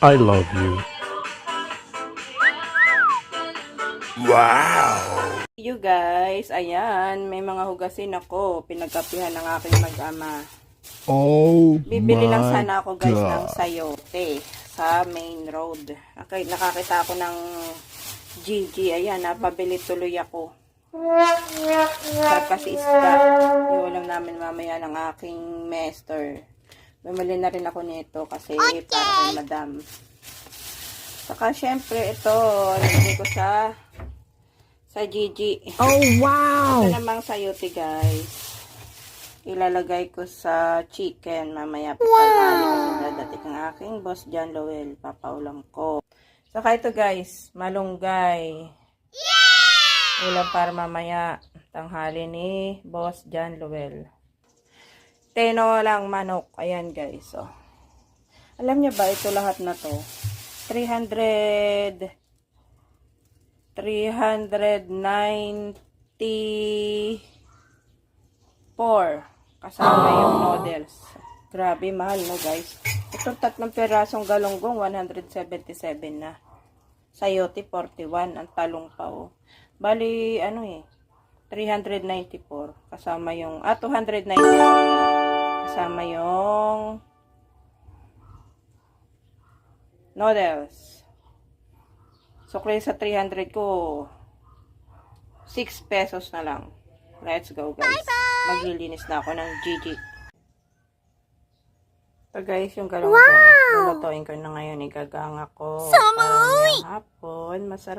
I love you. Wow! You guys, ayan, may mga hugasin ako. Pinagkapihan ng aking mag-ama. Oh Bibili lang my sana ako guys ng God. sayote sa main road. Okay, nakakita ako ng Gigi. Ayan, napabili tuloy ako. Sarap kasi isda. Iulam namin mamaya ng aking master. Bumili na rin ako nito kasi para kay madam. Saka syempre ito, nilagay ko sa Gigi. Oh wow! Ito namang sayote guys. Ilalagay ko sa chicken mamaya. Wow! Kasi dadating ang aking boss John Lowell. Papaulam ko. Saka ito guys, malunggay. Yeah! Ulam para mamaya. Tanghali ni boss John Lowell. Tinolang manok. Ayan guys. Oh. Alam niyo ba ito lahat na to? 394 kasama yung noodles. Grabe, mahal no guys. Itong 3 pirasong galunggong 177 na. Sayote 41, ang talong pa oh. Bali ano 394 kasama yung 290 kasama yung noodles. Sukli sa 300 ko 6 pesos na lang. Let's go guys. Maglilinis na ako ng Gigi. So guys, yung galunggong. Lulutuin ko na ngayon. Igagang ako. Para hapon. Masarap.